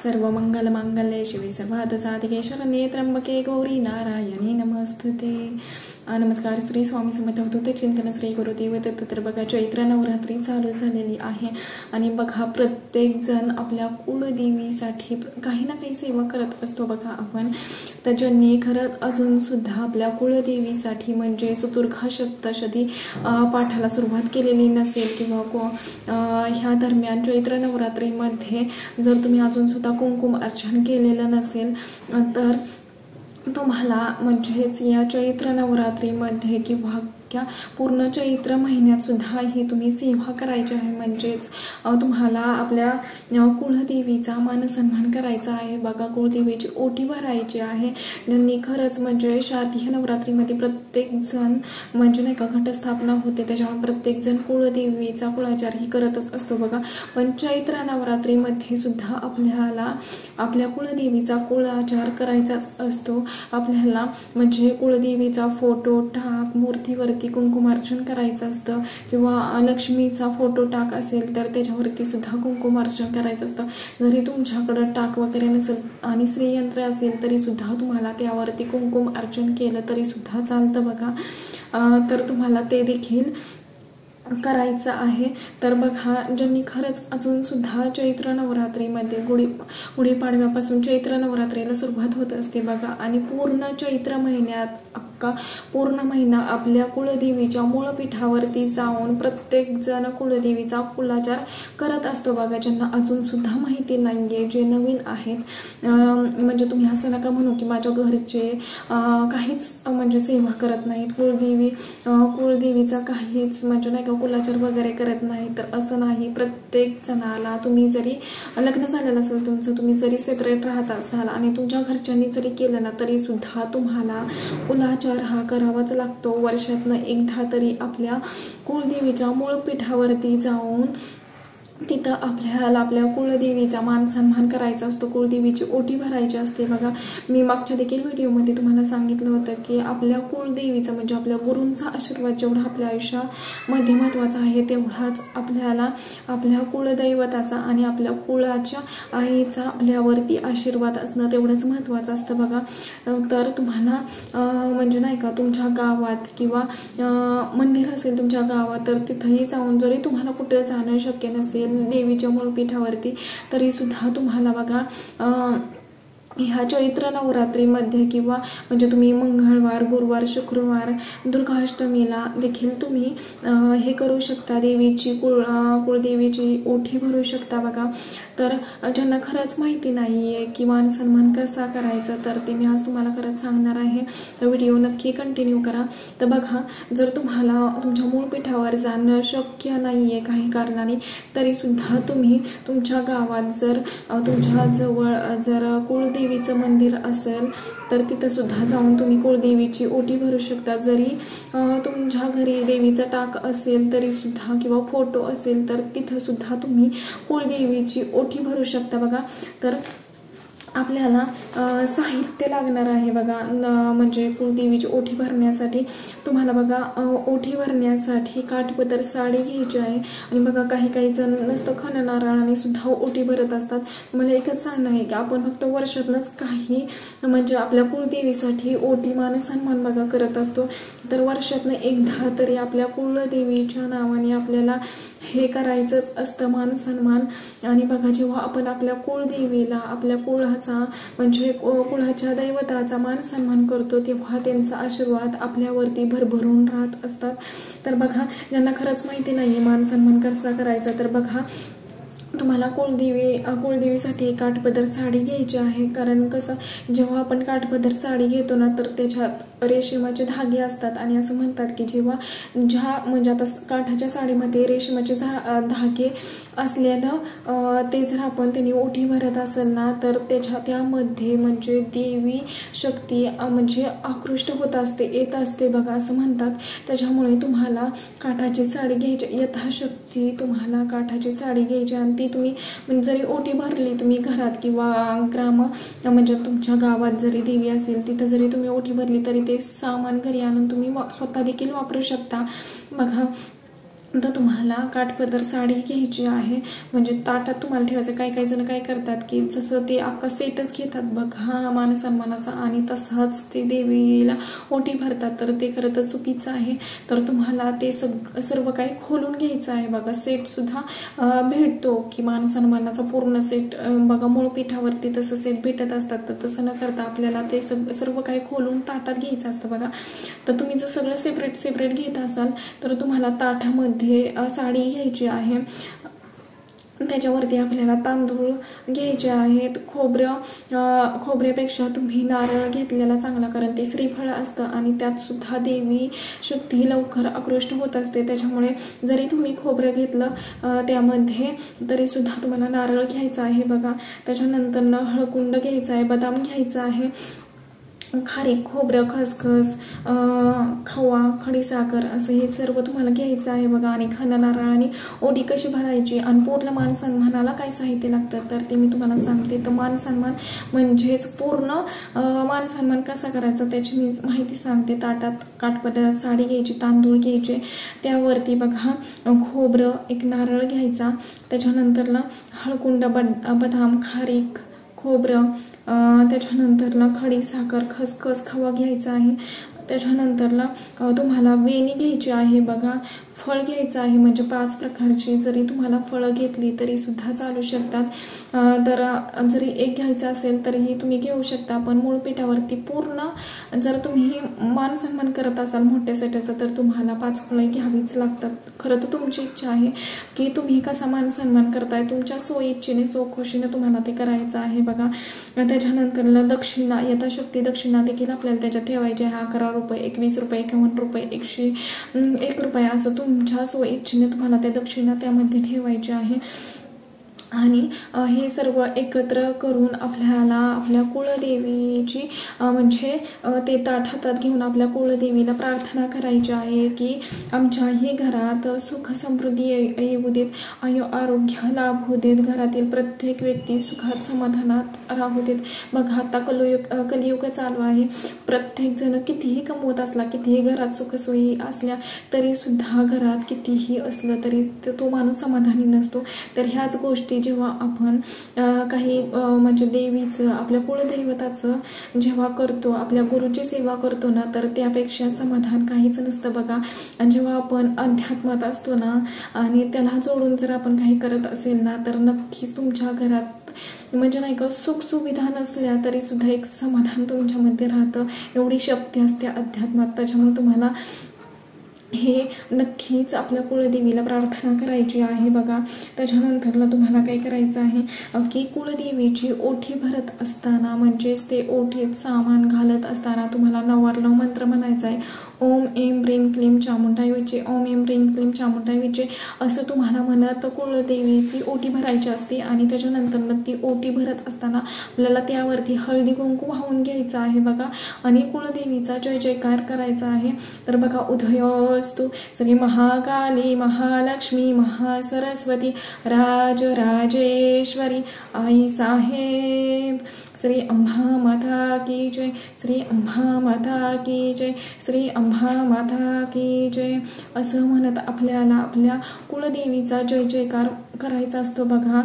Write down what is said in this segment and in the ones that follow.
सर्वमंगलमांगल्ये शिवे सर्वार्थसाधिके शरण्ये त्र्यंबके गौरी नारायणी नमस्तुते। नमस्कार, श्री स्वामी समर्थ अवधूत चिंतन श्री गुरुदेव दत्त। तर बघा, चैत्र नवरात्री चालू झालेली आहे आणि बघा प्रत्येक जण आपल्या कुलदेवीसाठी काही ना काही सेवा करत असतो बघा आपण। तर ज्यांनी खरंच अजून सुद्धा आपल्या कुलदेवीसाठी म्हणजे चतुर्धा सप्तशती पाठाला सुरुवात केलेली नसेल किंवा ह्या दरम्यान चैत्र नवरात्रीमध्ये जर तुम्ही अजून सुद्धा कुंकुम अर्चन केलेलं नसेल तर तुम्हाला म्हणजेच या चैत्र नवरात्रीमध्ये किंवा पूर्ण चैत्र महिन्यात सुद्धा ही तुम्ही सेवा करायची आहे। म्हणजेच तुम्हाला आपल्या कुलदेवीचा मान सन्मान करायचा आहे बघा। कुलदेवीची ओटी भरायची आहे। ज्यांनी खरंच म्हणजे शारदीय नवरात्रीमध्ये प्रत्येक जण म्हणजे नाही का घटस्थापना होते, त्याच्यामुळे प्रत्येक जण कुलदेवीचा कुळाचार ही करतच असतो बघा। पण चैत्र नवरात्रीमध्ये सुद्धा आपल्याला आपल्या कुलदेवीचा कुळाचार करायचाच असतो। आपल्याला म्हणजे कुलदेवीचा फोटो टाक, मूर्तीवर कुंकुमार्चन करायचं असतं किंवा लक्ष्मीचा फोटो टाक असेल तर त्याच्यावरती सुद्धा कुंकुमार्चन करायचं असतं। जरी तुमच्याकडे टाक वगैरे नसेल आणि श्रीयंत्र असेल तरी सुद्धा तुम्हाला त्यावरती कुंकुम अर्चन केलं तरी सुद्धा चालतं बघा। तर तुम्हाला ते देखील करायचं आहे। तर बघा, ज्यांनी खरंच अजून सुद्धा चैत्र नवरात्रीमध्ये गुढीपाडव्यापासून चैत्र नवरात्रीला सुरुवात होत असते बघा आणि पूर्ण चैत्र महिन्यात अख्खा पूर्ण महिना आपल्या कुलदेवीच्या मूळपीठावरती जाऊन प्रत्येक जण कुलदेवीचा कुलाचार करत असतो बघा। ज्यांना अजून सुद्धा माहिती नाहीये, जे नवीन आहेत, म्हणजे तुम्ही असं नका म्हणू की माझ्या घरचे काहीच म्हणजे सेवा करत नाहीत, कुलदेवीचा काहीच म्हणजे नाही का कुलाचार वगैरे करत नाही। तर असं नाही, प्रत्येक जणाला तुम्ही जरी लग्न झालेलं असेल तुमचं, तुम्ही जरी सेपरेट राहत असाल आणि तुमच्या घरच्यांनी जरी केलं ना तरी सुद्धा तुम्हाला कुलाचार हा करावाच लागतो। वर्षातनं एकदा तरी आपल्या कुलदेवीच्या मूळपीठावरती जाऊन तिथं आपल्याला आपल्या कुलदेवीचा मान सन्मान करायचा असतो, कुलदेवीची ओटी भरायची असते बघा। मी मागच्या देखील व्हिडिओमध्ये तुम्हाला सांगितलं होतं की आपल्या कुलदेवीचा म्हणजे आपल्या गुरूंचा आशीर्वाद जेवढा आपल्या आयुष्यामध्ये महत्त्वाचा आहे तेवढाच आपल्याला आपल्या कुलदैवताचा आणि आपल्या कुळाच्या आईचा आपल्यावरती आशीर्वाद असणं तेवढंच महत्त्वाचं असतं बघा। तर तुम्हाला म्हणजे नाही का तुमच्या गावात किंवा मंदिर असेल तुमच्या गावात तर तिथंही जाऊन जरी तुम्हाला कुठे जाणं शक्य नसेल देवीच्या मूळपीठावरती तरी सुद्धा तुम्हाला बघा ह्या चैत्र नवरात्रीमध्ये किंवा म्हणजे तुम्ही मंगळवार, गुरुवार, शुक्रवार, दुर्गाष्टमीला देखील तुम्ही हे करू शकता, देवीची कुळदेवीची ओटी भरू शकता बघा। तर ज्यांना खरंच माहिती नाहीये की मान सन्मान कसा करायचा तर ते मी आज तुम्हाला खरंच सांगणार आहे। तर व्हिडिओ नक्की कंटिन्यू करा। तर बघा, जर तुम्हाला तुमच्या मूळपीठावर जाणं शक्य नाहीये काही कारणाने तरी सुद्धा तुम्ही तुमच्या गावात जर तुमच्या जवळ जर कुलदेवीचं मंदिर असेल तर तिथं सुद्धा जाऊन तुम्ही कुलदेवीची ओटी भरू शकता। जरी तुमच्या घरी देवीचा टाक असेल तरी सुद्धा किंवा फोटो असेल तर तिथं सुद्धा तुम्ही कुलदेवीची ओटी भरू शकता बघा। तर आपल्याला साहित्य लागणार आहे बघा, म्हणजे कुलदेवीची ओटी भरण्यासाठी तुम्हाला बघा ओटी भरण्यासाठी काठपदर साडी घ्यायची आहे आणि बघा काही जण नसतं खण नारळाने सुद्धा ओटी भरत असतात। मला एकच सांगणं आहे की आपण फक्त वर्षातनंच काही म्हणजे आपल्या कुलदेवीसाठी ओटी मान सन्मान बघा करत असतो। तर वर्षातनं एकदा तरी आपल्या कुलदेवीच्या नावाने आपल्याला हे करायचंच असतं मान सन्मान। आणि बघा, जेव्हा आपण आपल्या कुलदेवीला आपल्या कुळाचा म्हणजे कुळाच्या दैवताचा मान सन्मान करतो तेव्हा त्यांचा आशीर्वाद आपल्यावरती भरभरून राहत असतात। तर बघा, ज्यांना खरंच माहिती नाहीये मान सन्मान कसा करायचा तर बघा तुम्हाला कुलदेवीसाठी काठपदर साडी घ्यायची आहे। कारण कसं, जेव्हा आपण काठपदर साडी घेतो ना तर त्याच्यात रेशमाचे धागे असतात आणि असं म्हणतात की जेव्हा म्हणजे आता काठाच्या साडीमध्ये रेशमाचे धागे असलेलं ते जर आपण त्यांनी ओठी भरत असेल ना तर त्यामध्ये म्हणजे देवी शक्ती म्हणजे आकृष्ट होत असते, येत असते बघा असं म्हणतात। त्याच्यामुळे तुम्हाला काठाची साडी घ्यायची, यथाशक्ती तुम्हाला काठाची साडी घ्यायची आणि ती तुम्ही म्हणजे जरी ओटी भरली तुम्ही घरात किंवा म्हणजे तुमच्या गावात जरी देवी असेल तिथं जरी तुम्ही ओटी भरली तरी ते सामान घरी आणून तुम्ही स्वतः देखील वापरू शकता बघा। तर तुम्हाला काठपदर साडी घ्यायची आहे, म्हणजे ताटात तुम्हाला ठेवायचं. काही काही जण काय करतात की जसं ते अख्खा सेटच घेतात बघ हा मान सन्मानाचा आणि तसाच ते देवीला ओटी भरतात, तर ते खरं तर चुकीचं आहे. तर तुम्हाला ते सर्व काही खोलून घ्यायचं आहे बघा. सेट सुद्धा भेटतो की मान सन्मानाचा पूर्ण सेट बघा, मूळपीठावरती तसं सेट भेटत असतात. तर तसं न करता आपल्याला ते सर्व काही खोलून ताटात घ्यायचं असतं बघा. तर तुम्ही जर सगळं सेपरेट सेपरेट घेत असाल तर तुम्हाला ताटामध्ये साडी घ्यायची आहे, त्याच्यावरती आपल्याला तांदूळ घ्यायचे आहेत. खोबऱ्यापेक्षा तुम्ही नारळ घेतलेला चांगला, कारण ते श्रीफळ असतं आणि त्यात सुद्धा देवी शक्ती लवकर आकृष्ट होत असते. त्याच्यामुळे जरी तुम्ही खोबरं घेतलं त्यामध्ये तरी सुद्धा तुम्हाला नारळ घ्यायचा आहे बघा. त्याच्यानंतर हळकुंड घ्यायचा आहे, बदाम घ्यायचा आहे, खारीक, खोबरं, खसखस, खवा, खडीसाखर असं हे सर्व तुम्हाला घ्यायचं आहे बघा. आणि खाना नारळाने ओटी कशी भरायची आणि पूर्ण मान सन्मानाला काय साहित्य लागतं तर ते मी तुम्हाला सांगते. तर मान सन्मान म्हणजेच पूर्ण मान सन्मान कसा करायचा त्याची मी माहिती सांगते. ताटात काठपदर साडी घ्यायची, तांदूळ घ्यायचे, त्यावरती बघा खोबरं, एक नारळ घ्यायचा, त्याच्यानंतरला हळकुंड, बदाम, खारीक, खोबरं, त्याच्यानंतरला खडीसाखर, खसखस, खवा घ्यायचा आहे. त्याच्यानंतरला तुम्हाला वेणी घ्यायची आहे बघा. फळ घ्यायचं आहे, म्हणजे 5 प्रकारची जरी तुम्हाला फळं घेतली तरी सुद्धा चालू शकतात. तर जरी एक घ्यायचं असेल तरीही तुम्ही घेऊ शकता. पण मूळपीठावरती पूर्ण जर तुम्ही मान सन्मान करत असाल मोठ्या सेटाचं तर तुम्हाला 5 फळं घ्यावीच लागतात. खरं तर तुमची इच्छा आहे की तुम्ही कसा मान सन्मान करताय, तुमच्या सोयीच्छेने सोखुशीने तुम्हाला ते करायचं आहे बघा. त्याच्यानंतर दक्षिणा, यथाशक्ती दक्षिणा देखील आपल्याला त्याच्यात ठेवायची आहे. 11 रुपये, 21 रुपये, 51 रुपये, 101 रुपये असं तुमच्या सोयीच्छेने तुम्हाला त्या दक्षिणा त्यामध्ये ठेवायची आहे. आणि हे सर्व एकत्र करून आपल्याला आपल्या कुळदेवीची म्हणजे ते ताट हातात घेऊन आपल्या कुळदेवीला प्रार्थना करायची आहे की आमच्याही घरात सुख समृद्धी येऊ देत, आरोग्य लाभू देत, घरातील प्रत्येक व्यक्ती सुखात समाधानात राहू देत. बघा आता कलियुग चालू आहे. प्रत्येक जण कितीही कमवत असला, कितीही घरात सुखसोयी असल्या तरी सुद्धा घरात कितीही असलं तरी तो माणूस समाधानी नसतो. तर ह्याच गोष्टी जेव्हा आपण काही म्हणजे देवीचं, आपल्या कुळदैवताचं जेव्हा करतो, आपल्या गुरुची सेवा करतो ना, तर त्यापेक्षा समाधान काहीच नसतं बघा. आणि जेव्हा आपण अध्यात्मात असतो ना आणि त्याला जोडून जर आपण काही करत असेल ना तर नक्कीच तुमच्या घरात म्हणजे नाही का सुख सुविधा नसल्या तरी सुद्धा एक समाधान तुमच्यामध्ये राहतं. एवढी शक्ती असते अध्यात्मात. त्याच्यामुळे तुम्हाला हे नक्कीच आपल्या कुळदेवीला प्रार्थना करायची आहे बघा. त्याच्यानंतरला तुम्हाला काय करायचं आहे की कुळदेवीची ओठी भरत असताना म्हणजेच ते ओठीत सामान घालत असताना तुम्हाला 99 मंत्र म्हणायचा आहे. ओम ऐं ह्रीं क्लीं चामुंडाय विचे, ओम ऐं ह्रीं क्लीं चामुंडाय विचे असं तुम्हाला म्हणत कुळदेवीची ओटी भरायची असते. आणि त्याच्यानंतर ती ओटी भरत असताना आपल्याला त्यावरती हळदी कुंकू वाहून घ्यायचं आहे बघा. आणि कुळदेवीचा जय जयकार करायचा आहे. तर बघा उदयोस्तु श्री महाकाली महालक्ष्मी महासरस्वती राजराजेश्वरी आई साहेब, श्री अंबा माता की जय, श्री अंबा माता की जय, श्री अंबा माता की जय असं म्हणत आपल्याला आपल्या कुळदेवीचा जय जयकार करायचा असतो बघा.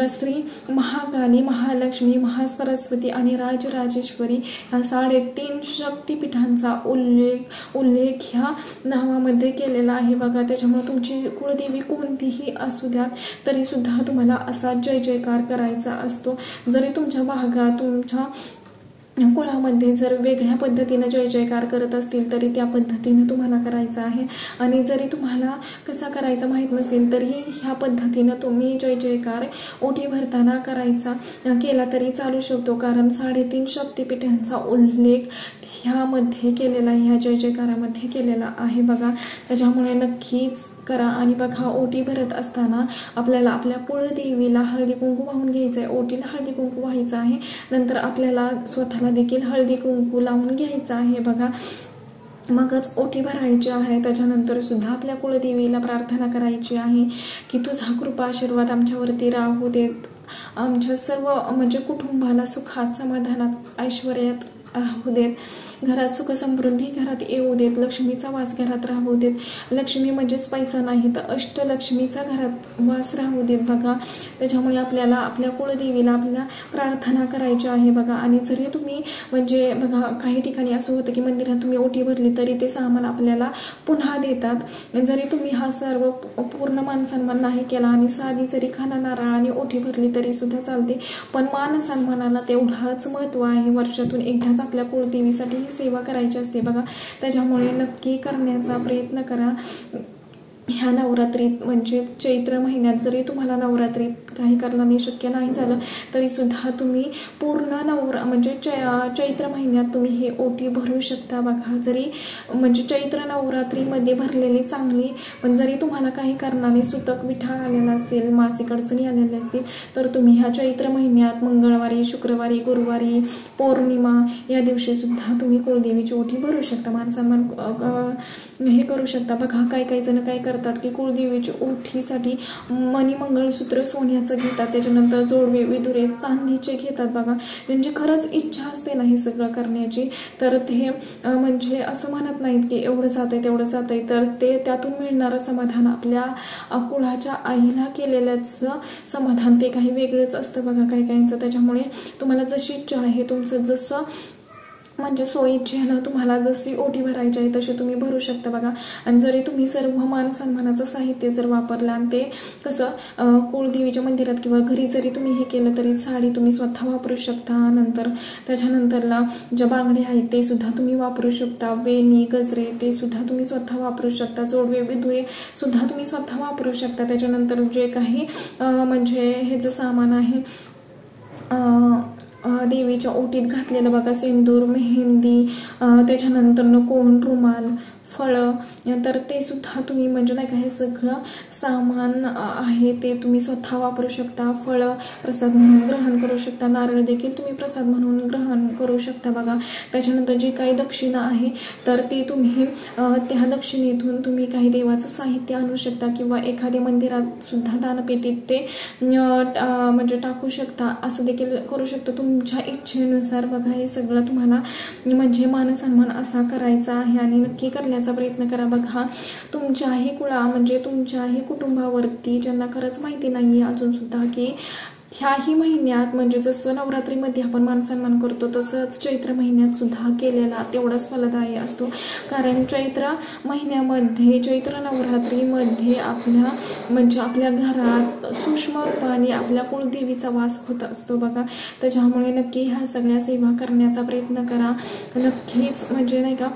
श्री महाकाली महालक्ष्मी महासरस्वती आणि राजराजेश्वरी ह्या 3.5 शक्तिपीठांचा उल्लेख ह्या नावामध्ये केलेला आहे बघा. त्याच्यामुळे तुमची कुळदेवी कोणतीही असू द्यात तरी सुद्धा तुम्हाला असा जय जयकार करायचा असतो. जरी तुमच्या भागात तुमच्या कुळामध्ये जर वेगळ्या पद्धतीने जय जयकार करत असतील तरी त्या पद्धतीने तुम्हाला करायचं आहे. आणि जरी तुम्हाला कसा करायचा माहीत नसेल तरी ह्या पद्धतीनं तुम्ही जय जयकार ओटी भरताना करायचा केला तरी चालू शकतो. कारण 3.5 शक्तिपीठांचा उल्लेख ह्यामध्ये केलेला, ह्या जय जयकारामध्ये केलेला आहे बघा. त्याच्यामुळे नक्कीच करा. आणि बघा ओटी भरत असताना आपल्याला आपल्या कुळदेवीला हळदी कुंकू वाहून घ्यायचं आहे. ओटीला हळदी कुंकू व्हायचं आहे. नंतर आपल्याला स्वतःला देखील हळदी कुंकू लावून घ्यायचं आहे बघा. मगच ओटी भरायची आहे. त्याच्यानंतर सुद्धा आपल्या कुळदेवीला प्रार्थना करायची आहे की तुझा कृपा आशीर्वाद आमच्यावरती राहू देत, आमच्या सर्व म्हणजे कुटुंबाला सुखात समाधानात राहू देत, घरात सुख समृद्धी घरात येऊ देत, लक्ष्मीचा वास घरात राहू देत. लक्ष्मी म्हणजेच पैसा नाही तर अष्टलक्ष्मीचा घरात वास राहू देत बघा. त्याच्यामुळे आपल्याला आपल्या कुळदेवीला आपल्या प्रार्थना करायची आहे बघा. आणि जरी तुम्ही म्हणजे बघा काही ठिकाणी असं होतं की मंदिरात तुम्ही ओटी भरली तरी ते सामान आपल्याला पुन्हा देतात. जरी तुम्ही हा सर्व पूर्ण मान सन्मान नाही केला आणि साधी जरी खाना नारळाने ओटी भरली तरी सुद्धा चालते, पण मान सन्मानाला तेवढाच महत्व आहे. वर्षातून एकदाच आपल्या कुळदेवीसाठी ही सेवा करायची असते बघा. त्याच्यामुळे नक्की करण्याचा प्रयत्न करा. ह्या नवरात्रीत म्हणजे चैत्र महिन्यात जरी तुम्हाला नवरात्रीत काही करणं शक्य नाही झालं तरी सुद्धा तुम्ही पूर्ण म्हणजे चैत्र महिन्यात तुम्ही हे ओटी भरू शकता बघा. जरी म्हणजे चैत्र नवरात्रीमध्ये भरलेली चांगली, पण जरी तुम्हाला काही कारणाने सुतक विठाळ आलेला असेल, मासिक अडचणी आलेल्या असतील तर तुम्ही ह्या चैत्र महिन्यात मंगळवारी, शुक्रवारी, गुरुवारी, पौर्णिमा या दिवशी सुद्धा तुम्ही कुळदेवीची ओटी भरू शकता. मान सन्मान हे करू शकता बघा. काही जण काय करतात की कुळदेवीची ओठीसाठी मणी मंगळसूत्र सोन्याचं घेतात, त्याच्यानंतर जोडवे विदुरे चांदीचे घेतात बघा. म्हणजे खरंच इच्छा असते ना हे सगळं करण्याची तर ते म्हणजे असं म्हणत नाहीत की एवढं जातंय तेवढं जातंय, तर ते त्यातून मिळणारं समाधान आपल्या कुळाच्या आईला केलेल्याच समाधान ते काही वेगळंच असतं बघा काहींचं. त्याच्यामुळे तुम्हाला जशी इच्छा आहे, तुमचं जसं म्हणजे सोयीची तुम्हाला जशी ओटी भरायची आहे तशी तुम्ही भरू शकता बघा. आणि जरी तुम्ही सर्व मान सन्मानाचं साहित्य जर वापरलं आणि ते कसं कुळदेवीच्या मंदिरात किंवा घरी जरी तुम्ही हे केलं तरी साडी तुम्ही स्वतः वापरू शकता. नंतर त्याच्यानंतरला ज्या बांगड्या आहेत ते सुद्धा तुम्ही वापरू शकता, वेणी गजरे ते सुद्धा तुम्ही स्वतः वापरू शकता, जोडवे विदुरे सुद्धा तुम्ही स्वतः वापरू शकता. त्याच्यानंतर जे काही म्हणजे हे जे सामान आहे देवीच्या ओटीत घातलेलं बघा, सिंदूर, मेहंदी, त्याच्यानंतर कोण, रुमाल, फळं, तर ते सुद्धा तुम्ही म्हणजे नाही का हे सगळं सामान आहे ते तुम्ही स्वतः वापरू शकता. फळं प्रसाद म्हणून ग्रहण करू शकता, नारळ देखील तुम्ही प्रसाद म्हणून ग्रहण करू शकता बघा. त्याच्यानंतर जी काही दक्षिणा आहे तर ती तुम्ही त्या दक्षिणेतून तुम्ही काही देवाचं साहित्य आणू शकता किंवा एखाद्या मंदिरात सुद्धा दानपेटीत ते म्हणजे टाकू शकता, असं देखील करू शकता तुमच्या इच्छेनुसार बघा. हे सगळं तुम्हाला म्हणजे मान सन्मान असा करायचा आहे आणि नक्की करण्याचा प्रयत्न करा बघा. तुमच्याही कुळा म्हणजे तुमच्याही कुटुंबावरती ज्यांना खरंच माहिती नाहीये अजून सुद्धा की ह्याही महिन्यात म्हणजे जसं नवरात्रीमध्ये आपण मान सन्मान करतो तसंच चैत्र महिन्यात सुद्धा केलेला तेवढाच फलदायी असतो. कारण चैत्र महिन्यामध्ये चैत्र नवरात्रीमध्ये आपल्या म्हणजे आपल्या घरात सूक्ष्म रूपाने आपल्या कुळदेवीचा वास होत असतो बघा. त्याच्यामुळे नक्की ह्या सगळ्या सेवा करण्याचा प्रयत्न करा. नक्कीच म्हणजे नाही का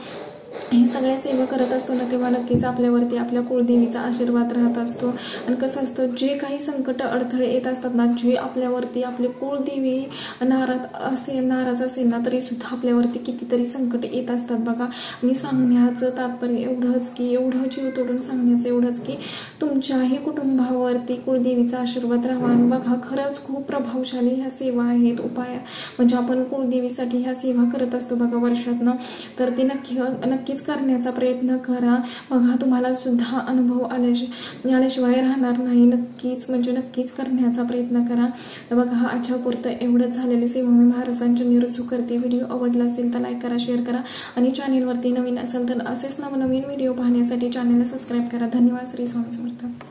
हे सगळ्या सेवा करत असतो ना तेव्हा नक्कीच आपल्यावरती आपल्या कुळदेवीचा आशीर्वाद राहत असतो. आणि कसं असतं जे काही संकट अडथळे येत असतात ना, जे आपल्यावरती आपली कुळदेवी नाराज असेल ना तरी सुद्धा आपल्यावरती कितीतरी संकट येत असतात बघा. मी सांगण्याचं तात्पर्य एवढंच की एवढं जीव तोडून सांगण्याचं एवढंच की तुमच्याही कुटुंबावरती कुळदेवीचा आशीर्वाद राहावा. बघा खरंच खूप प्रभावशाली ह्या सेवा आहेत, उपाय म्हणजे आपण कुळदेवीसाठी ह्या सेवा करत असतो बघा वर्षातनं, तर ती नक्कीच करण्याचा प्रयत्न करा बघा. तुम्हाला सुद्धा अनुभव आल्याशिवाय राहणार नाही. नक्कीच करण्याचा प्रयत्न करा. तर बघा आजच्या पुरतं एवढंच झालेली सेवा मी महाराजांच्या निरुजू करते. व्हिडिओ आवडला असेल तर लाईक करा, शेअर करा आणि चॅनेलवरती नवीन असेल तर असेच नवनवीन व्हिडिओ पाहण्यासाठी चॅनेलला सबस्क्राईब करा. धन्यवाद. श्री स्वामी समर्थ.